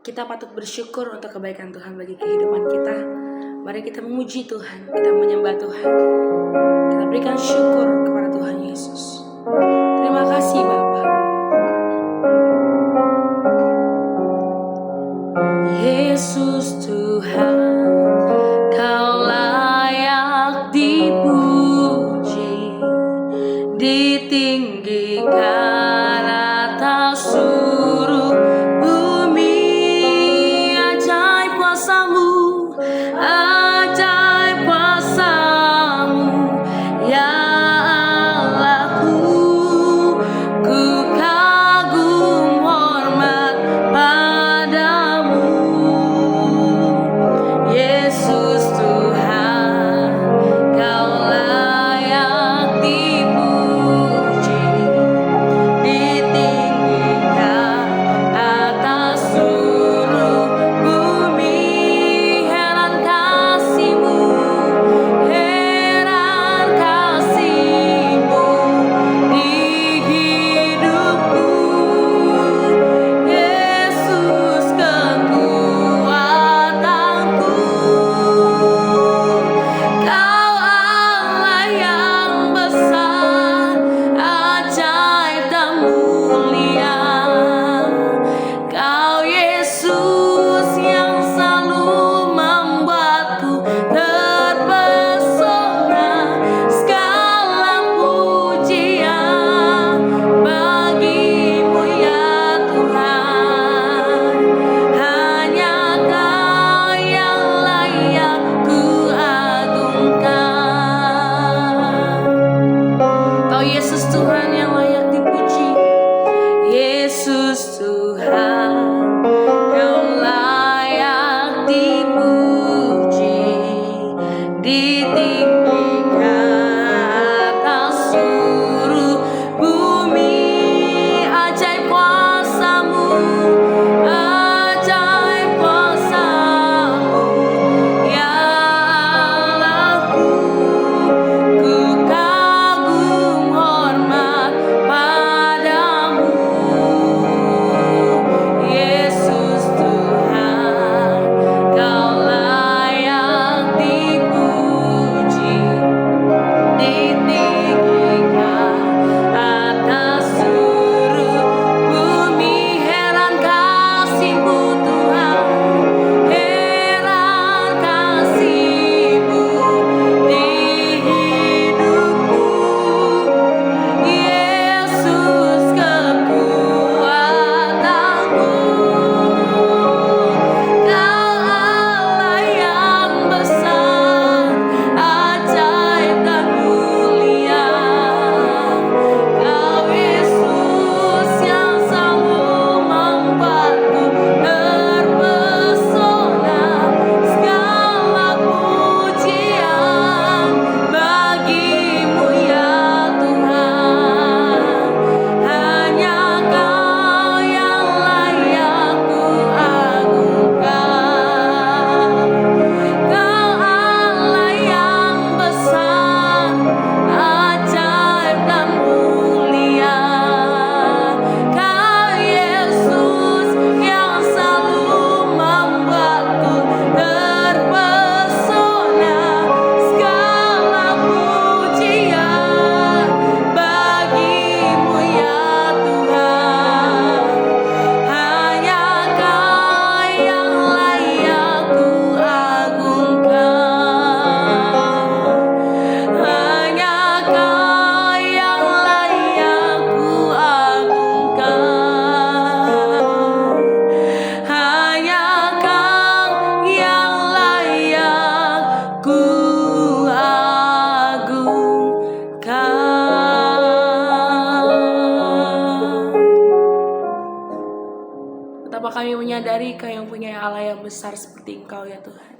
Kita patut bersyukur untuk kebaikan Tuhan bagi kehidupan kita. Mari kita memuji Tuhan, kita menyembah Tuhan. Kita berikan syukur kepada Tuhan Yesus. Terima kasih Bapa. Yesus Tuhan, Kau layak dipuji, ditinggikan atas seluruh bumi. Ajaib kuasa-Mu, ajaib kuasa-Mu, ya Allahku. Ku kagum hormat padamu. Yesus Tuhan, Kau layak dipuji, ditinggikan atas seluruh bumi. Heran kasih-Mu, heran kasih-Mu di hidupku. Yesus kekuatanku, Kau Allah yang besar, ajaib dan mulia. Kau Yesus yang selalu membuatku terpesona. Segala pujian bagi-Mu ya Tuhan. Hanya Kau yang layak ku agungkan. Kau Yesus Tuhan yang layak dipuji. Yesus Tuhan, Kau layak dipuji, ditinggikan atas seluruh bumi. Ajaib kuasa-Mu, ajaib kuasa-Mu, ya Allahku. Ku kagum hormat padamu. Yesus Tuhan, Kau layak dipuji, ditinggikan atas seluruh bumi. Heran kasih-Mu Tuhan, heran kasih-Mu di hidupku. Yesus kekuatanku, Kau Allah yang besar, ajaib dan mulia. Kau Yesus yang selalu membuatku terpesona. Segala pujian bagi-Mu ya Tuhan. Hanya Kau yang layak ku agungkan. Kau Allah yang besar, ajaib dan mulia. Kau Yesus yang selalu membuatku terpesona. Segala pujian bagi-Mu ya Tuhan. Hanya Kau yang layak ku agungkan. Hanya Kau yang layak ku agungkan. Hanya Kau yang layak ku agungkan. Betapa kami menyadari Kau yang punya Allah yang besar seperti Engkau ya Tuhan.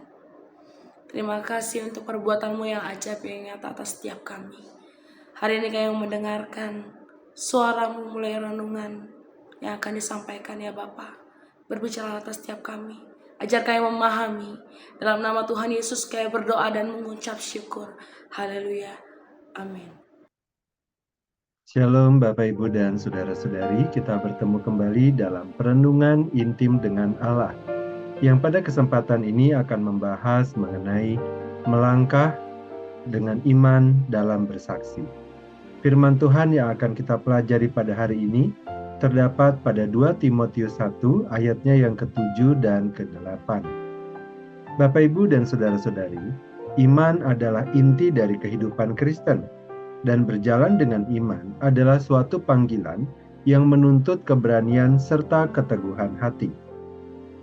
Terima kasih untuk perbuatan-Mu yang ajaib yang nyata atas setiap kami. Hari ini Kami mendengarkan suara-Mu mulai renungan yang akan disampaikan ya Bapa. Berbicara atas setiap kami. Ajar kami memahami. Dalam nama Tuhan Yesus kami berdoa dan mengucap syukur. Haleluya. Amin. Shalom Bapak Ibu dan Saudara-saudari, kita bertemu kembali dalam perenungan intim dengan Allah, yang pada kesempatan ini akan membahas mengenai melangkah dengan iman dalam bersaksi. Firman Tuhan yang akan kita pelajari pada hari ini terdapat pada 2 Timotius 1 ayatnya yang ke-7 dan ke-8. Bapak Ibu dan Saudara-saudari, iman adalah inti dari kehidupan Kristen. Dan berjalan dengan iman adalah suatu panggilan yang menuntut keberanian serta keteguhan hati.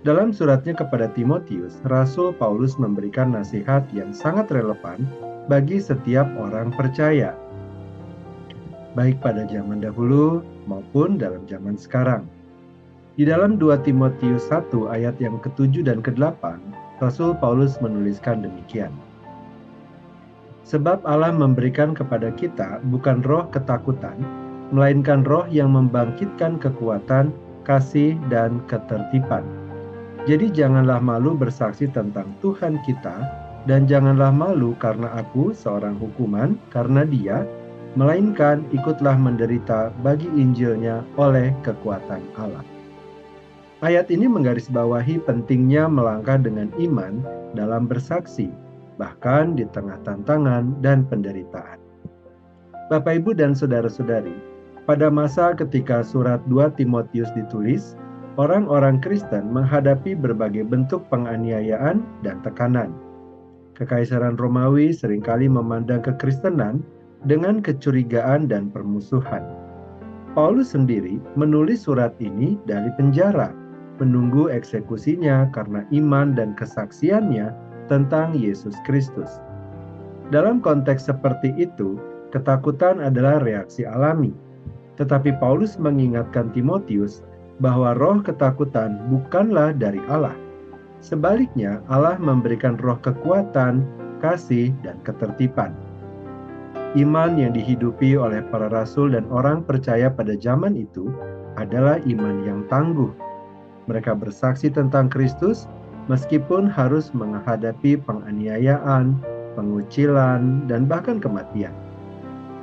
Dalam suratnya kepada Timotius, Rasul Paulus memberikan nasihat yang sangat relevan bagi setiap orang percaya, baik pada zaman dahulu maupun dalam zaman sekarang. Di dalam 2 Timotius 1 ayat yang ke-7 dan ke-8, Rasul Paulus menuliskan demikian. Sebab Allah memberikan kepada kita bukan roh ketakutan, melainkan roh yang membangkitkan kekuatan, kasih, dan ketertiban. Jadi janganlah malu bersaksi tentang Tuhan kita, dan janganlah malu karena aku seorang hukuman, karena Dia, melainkan ikutlah menderita bagi Injilnya oleh kekuatan Allah. Ayat ini menggarisbawahi pentingnya melangkah dengan iman dalam bersaksi, bahkan di tengah tantangan dan penderitaan. Bapak, Ibu, dan Saudara-saudari, pada masa ketika surat 2 Timotius ditulis, orang-orang Kristen menghadapi berbagai bentuk penganiayaan dan tekanan. Kekaisaran Romawi seringkali memandang kekristenan dengan kecurigaan dan permusuhan. Paulus sendiri menulis surat ini dari penjara, menunggu eksekusinya karena iman dan kesaksiannya tentang Yesus Kristus. Dalam konteks seperti itu, ketakutan adalah reaksi alami. Tetapi Paulus mengingatkan Timotius bahwa roh ketakutan bukanlah dari Allah. Sebaliknya, Allah memberikan roh kekuatan, kasih, dan ketertiban. Iman yang dihidupi oleh para rasul dan orang percaya pada zaman itu adalah iman yang tangguh. Mereka bersaksi tentang Kristus meskipun harus menghadapi penganiayaan, pengucilan, dan bahkan kematian.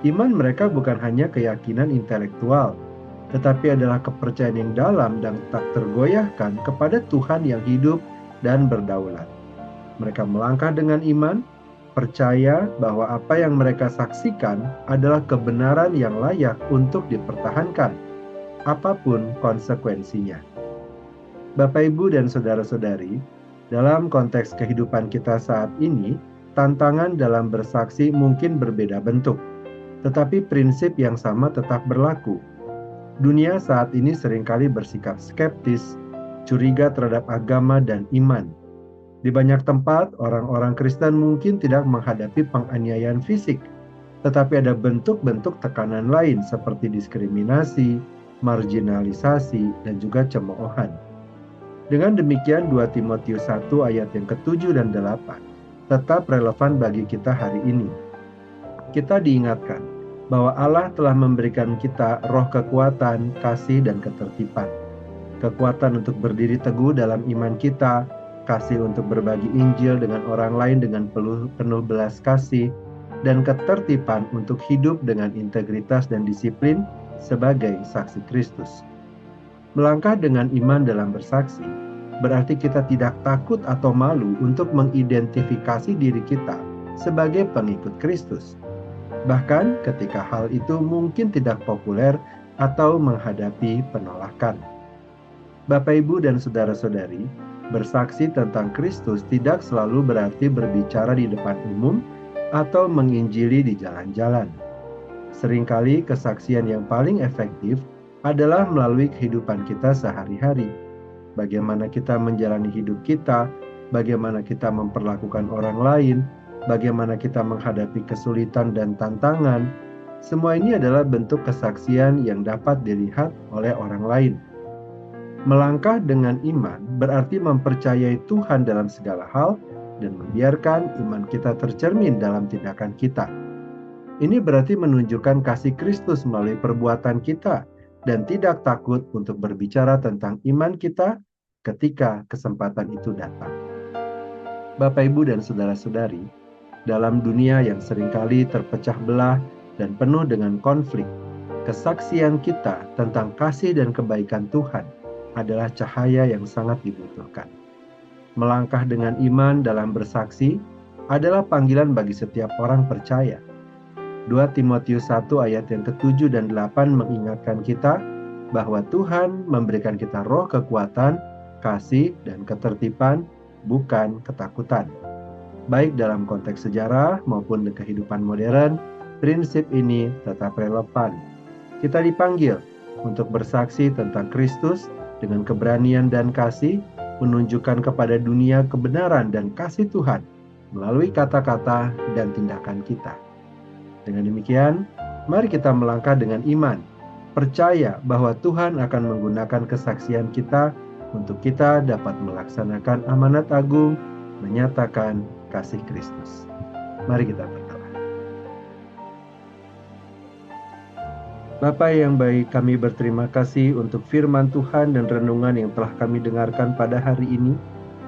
Iman mereka bukan hanya keyakinan intelektual, tetapi adalah kepercayaan yang dalam dan tak tergoyahkan kepada Tuhan yang hidup dan berdaulat. Mereka melangkah dengan iman, percaya bahwa apa yang mereka saksikan adalah kebenaran yang layak untuk dipertahankan, apapun konsekuensinya. Bapak, Ibu, dan Saudara-saudari, dalam konteks kehidupan kita saat ini, tantangan dalam bersaksi mungkin berbeda bentuk, tetapi prinsip yang sama tetap berlaku. Dunia saat ini seringkali bersikap skeptis, curiga terhadap agama dan iman. Di banyak tempat, orang-orang Kristen mungkin tidak menghadapi penganiayaan fisik, tetapi ada bentuk-bentuk tekanan lain seperti diskriminasi, marginalisasi, dan juga cemoohan. Dengan demikian 2 Timotius 1 ayat yang ke-7 dan 8 tetap relevan bagi kita hari ini. Kita diingatkan bahwa Allah telah memberikan kita roh kekuatan, kasih, dan ketertiban. Kekuatan untuk berdiri teguh dalam iman kita, kasih untuk berbagi Injil dengan orang lain dengan penuh belas kasih, dan ketertiban untuk hidup dengan integritas dan disiplin sebagai saksi Kristus. Melangkah dengan iman dalam bersaksi berarti kita tidak takut atau malu untuk mengidentifikasi diri kita sebagai pengikut Kristus. Bahkan ketika hal itu mungkin tidak populer atau menghadapi penolakan. Bapak, Ibu, dan Saudara-saudari, bersaksi tentang Kristus tidak selalu berarti berbicara di depan umum atau menginjili di jalan-jalan. Seringkali kesaksian yang paling efektif adalah melalui kehidupan kita sehari-hari. Bagaimana kita menjalani hidup kita, bagaimana kita memperlakukan orang lain, bagaimana kita menghadapi kesulitan dan tantangan. Semua ini adalah bentuk kesaksian yang dapat dilihat oleh orang lain. Melangkah dengan iman berarti mempercayai Tuhan dalam segala hal dan membiarkan iman kita tercermin dalam tindakan kita. Ini berarti menunjukkan kasih Kristus melalui perbuatan kita dan tidak takut untuk berbicara tentang iman kita ketika kesempatan itu datang. Bapak, Ibu, dan saudara-saudari, dalam dunia yang seringkali terpecah belah dan penuh dengan konflik, kesaksian kita tentang kasih dan kebaikan Tuhan adalah cahaya yang sangat dibutuhkan. Melangkah dengan iman dalam bersaksi adalah panggilan bagi setiap orang percaya. 2 Timotius 1 ayat yang ke-7 dan 8 mengingatkan kita bahwa Tuhan memberikan kita roh kekuatan, kasih, dan ketertiban, bukan ketakutan. Baik dalam konteks sejarah maupun di kehidupan modern, prinsip ini tetap relevan. Kita dipanggil untuk bersaksi tentang Kristus dengan keberanian dan kasih, menunjukkan kepada dunia kebenaran dan kasih Tuhan melalui kata-kata dan tindakan kita. Dengan demikian, mari kita melangkah dengan iman, percaya bahwa Tuhan akan menggunakan kesaksian kita untuk kita dapat melaksanakan amanat agung, menyatakan kasih Kristus. Mari kita berdoa. Bapa yang baik, kami berterima kasih untuk firman Tuhan dan renungan yang telah kami dengarkan pada hari ini.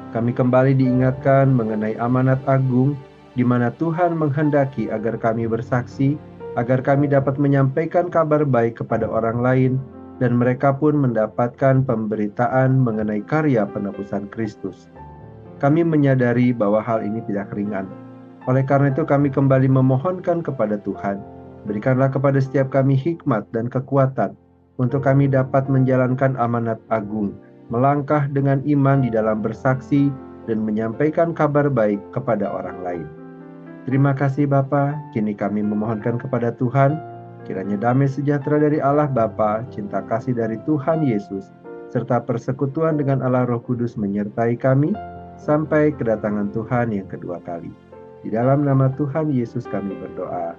Kami kembali diingatkan mengenai amanat agung, di mana Tuhan menghendaki agar kami bersaksi, agar kami dapat menyampaikan kabar baik kepada orang lain, dan mereka pun mendapatkan pemberitaan mengenai karya penebusan Kristus. Kami menyadari bahwa hal ini tidak ringan. Oleh karena itu kami kembali memohonkan kepada Tuhan, berikanlah kepada setiap kami hikmat dan kekuatan untuk kami dapat menjalankan amanat agung, melangkah dengan iman di dalam bersaksi dan menyampaikan kabar baik kepada orang lain. Terima kasih Bapa, kini kami memohonkan kepada Tuhan, kiranya damai sejahtera dari Allah Bapa, cinta kasih dari Tuhan Yesus, serta persekutuan dengan Allah Roh Kudus menyertai kami, sampai kedatangan Tuhan yang kedua kali. Di dalam nama Tuhan Yesus kami berdoa.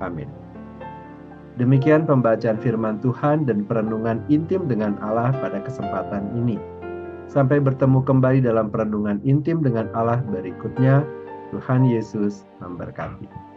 Amin. Demikian pembacaan firman Tuhan dan perenungan intim dengan Allah pada kesempatan ini. Sampai bertemu kembali dalam perenungan intim dengan Allah berikutnya. Tuhan Yesus memberkati.